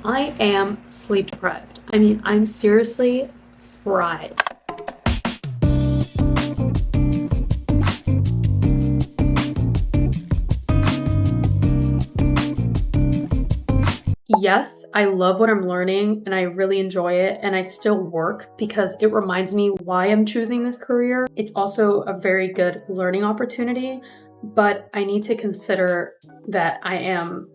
I am sleep deprived. I mean, I'm seriously fried. Yes, I love what I'm learning and I really enjoy it, and I still work because it reminds me why I'm choosing this career. It's also a very good learning opportunity, but I need to consider that I am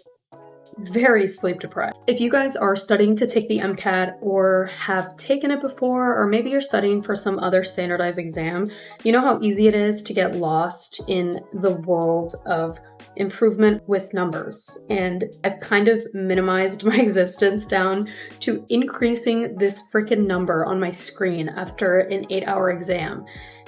very sleep deprived. If you guys are studying to take the MCAT or have taken it before, or maybe you're studying for some other standardized exam, you know how easy it is to get lost in the world of improvement with numbers. And I've kind of minimized my existence down to increasing this freaking number on my screen after an 8-hour exam.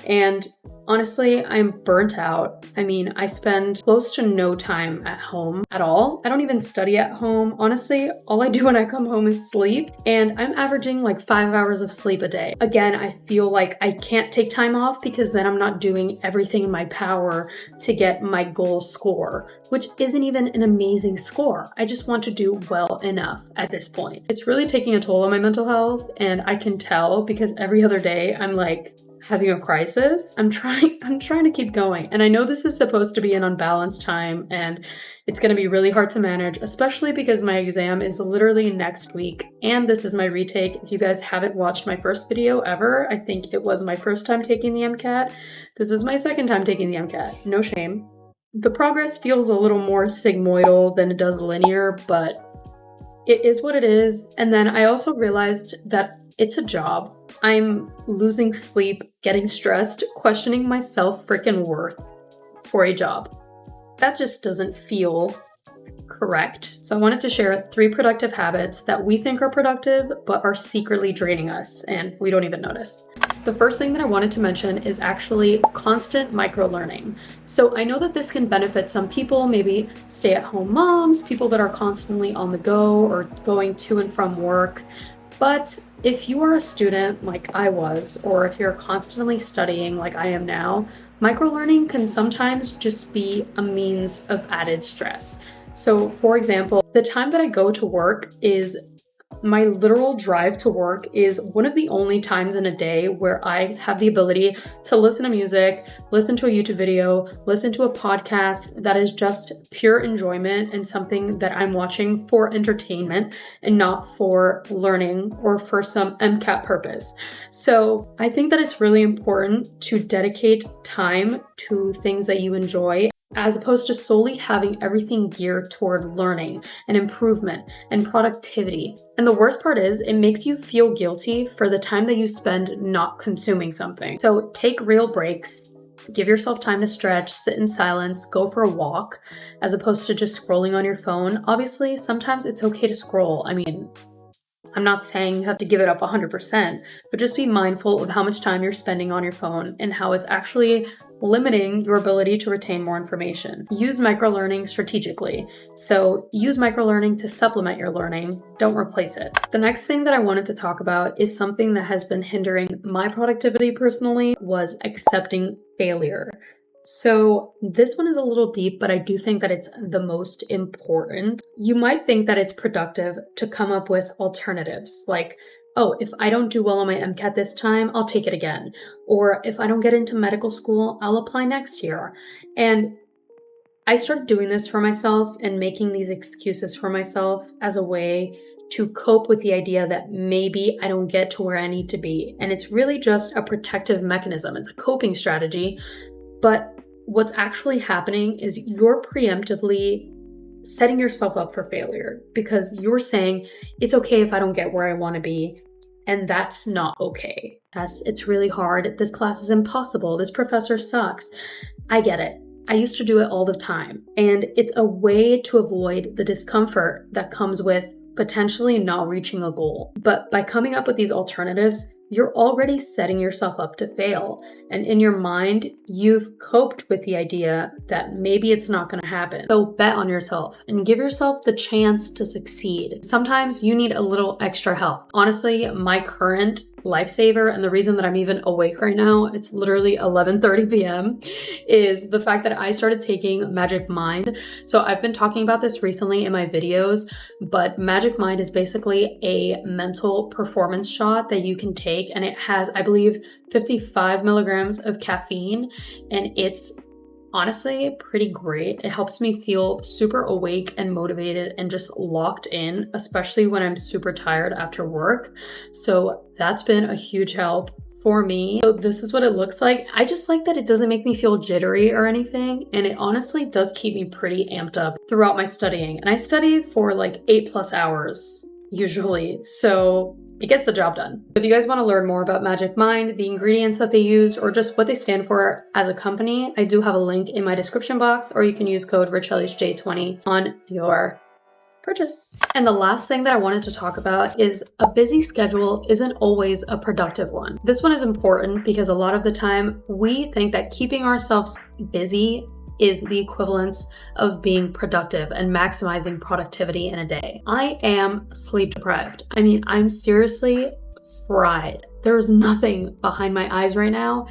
And honestly, I'm burnt out. I mean, I spend close to no time at home at all. I don't even study at home. Honestly, all I do when I come home is sleep, and I'm averaging like 5 hours of sleep a day. Again, I feel like I can't take time off because then I'm not doing everything in my power to get my goal score, which isn't even an amazing score. I just want to do well enough at this point. It's really taking a toll on my mental health, and I can tell because every other day I'm like, having a crisis. I'm trying to keep going. And I know this is supposed to be an unbalanced time and it's going to be really hard to manage, especially because my exam is literally next week. And this is my retake. If you guys haven't watched my first video ever, I think it was my first time taking the MCAT. This is my second time taking the MCAT. No shame. The progress feels a little more sigmoidal than it does linear, but it is what it is. And then I also realized that it's a job. I'm losing sleep, getting stressed, questioning my self-freaking worth for a job. That just doesn't feel correct. So I wanted to share 3 productive habits that we think are productive, but are secretly draining us, and we don't even notice. The first thing that I wanted to mention is actually constant micro-learning. So I know that this can benefit some people, maybe stay-at-home moms, people that are constantly on the go or going to and from work. But if you are a student like I was, or if you're constantly studying like I am now, microlearning can sometimes just be a means of added stress. So for example, the time that I go to work is my literal drive to work is one of the only times in a day where I have the ability to listen to music, listen to a YouTube video, listen to a podcast that is just pure enjoyment and something that I'm watching for entertainment and not for learning or for some MCAT purpose. So I think that it's really important to dedicate time to things that you enjoy, as opposed to solely having everything geared toward learning and improvement and productivity. And the worst part is it makes you feel guilty for the time that you spend not consuming something. So take real breaks, give yourself time to stretch, sit in silence, go for a walk, as opposed to just scrolling on your phone. Obviously, sometimes it's okay to scroll. I mean, I'm not saying you have to give it up 100%, but just be mindful of how much time you're spending on your phone and how it's actually limiting your ability to retain more information. Use microlearning strategically. So use microlearning to supplement your learning, don't replace it. The next thing that I wanted to talk about is something that has been hindering my productivity personally, was accepting failure. So this one is a little deep, but I do think that it's the most important. You might think that it's productive to come up with alternatives, like, oh, if I don't do well on my MCAT this time, I'll take it again. Or if I don't get into medical school, I'll apply next year. And I started doing this for myself and making these excuses for myself as a way to cope with the idea that maybe I don't get to where I need to be. And it's really just a protective mechanism. It's a coping strategy. But what's actually happening is you're preemptively setting yourself up for failure because you're saying, it's okay if I don't get where I want to be. And that's not okay. Yes, it's really hard. This class is impossible. This professor sucks. I get it. I used to do it all the time. And it's a way to avoid the discomfort that comes with potentially not reaching a goal. But by coming up with these alternatives, you're already setting yourself up to fail. And in your mind, you've coped with the idea that maybe it's not going to happen. So bet on yourself and give yourself the chance to succeed. Sometimes you need a little extra help. Honestly, my current lifesaver, and the reason that I'm even awake right now, it's literally 11:30 p.m., is the fact that I started taking Magic Mind. So I've been talking about this recently in my videos, but Magic Mind is basically a mental performance shot that you can take, and it has, I believe, 55 milligrams of caffeine, and it's honestly pretty great. It helps me feel super awake and motivated and just locked in, especially when I'm super tired after work. So that's been a huge help for me. So this is what it looks like. I just like that it doesn't make me feel jittery or anything, and it honestly does keep me pretty amped up throughout my studying. And I study for like 8+ hours usually, so it gets the job done. If you guys want to learn more about Magic Mind, the ingredients that they use, or just what they stand for as a company, I do have a link in my description box, or you can use code RichElliesJ20 on your purchase. And the last thing that I wanted to talk about is a busy schedule isn't always a productive one. This one is important because a lot of the time we think that keeping ourselves busy is the equivalence of being productive and maximizing productivity in a day. I am sleep deprived. I mean, I'm seriously fried. There's nothing behind my eyes right now.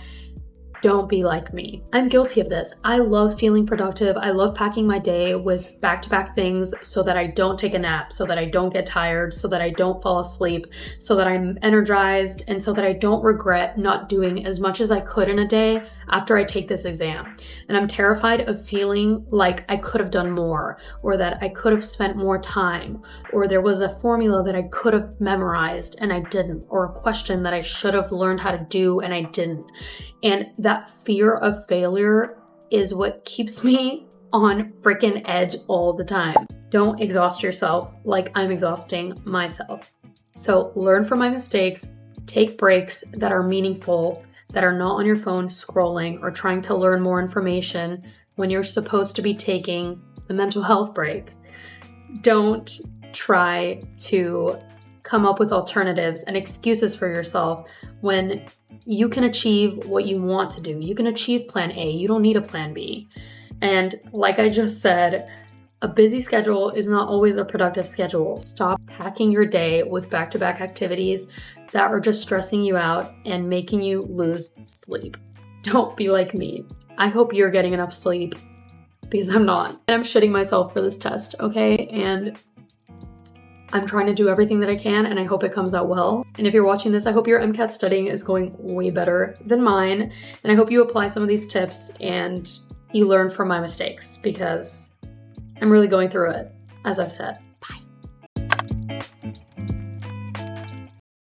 Don't be like me. I'm guilty of this. I love feeling productive. I love packing my day with back-to-back things so that I don't take a nap, so that I don't get tired, so that I don't fall asleep, so that I'm energized, and so that I don't regret not doing as much as I could in a day after I take this exam. And I'm terrified of feeling like I could have done more, or that I could have spent more time, or there was a formula that I could have memorized and I didn't, or a question that I should have learned how to do and I didn't. And that fear of failure is what keeps me on freaking edge all the time. Don't exhaust yourself like I'm exhausting myself. So learn from my mistakes, take breaks that are meaningful, that are not on your phone scrolling or trying to learn more information when you're supposed to be taking a mental health break. Don't try to come up with alternatives and excuses for yourself when you can achieve what you want to do. You can achieve plan A. You don't need a plan B. And like I just said, a busy schedule is not always a productive schedule. Stop packing your day with back-to-back activities that are just stressing you out and making you lose sleep. Don't be like me. I hope you're getting enough sleep because I'm not. And I'm shitting myself for this test, okay? And I'm trying to do everything that I can, and I hope it comes out well. And if you're watching this, I hope your MCAT studying is going way better than mine. And I hope you apply some of these tips and you learn from my mistakes, because I'm really going through it, as I've said.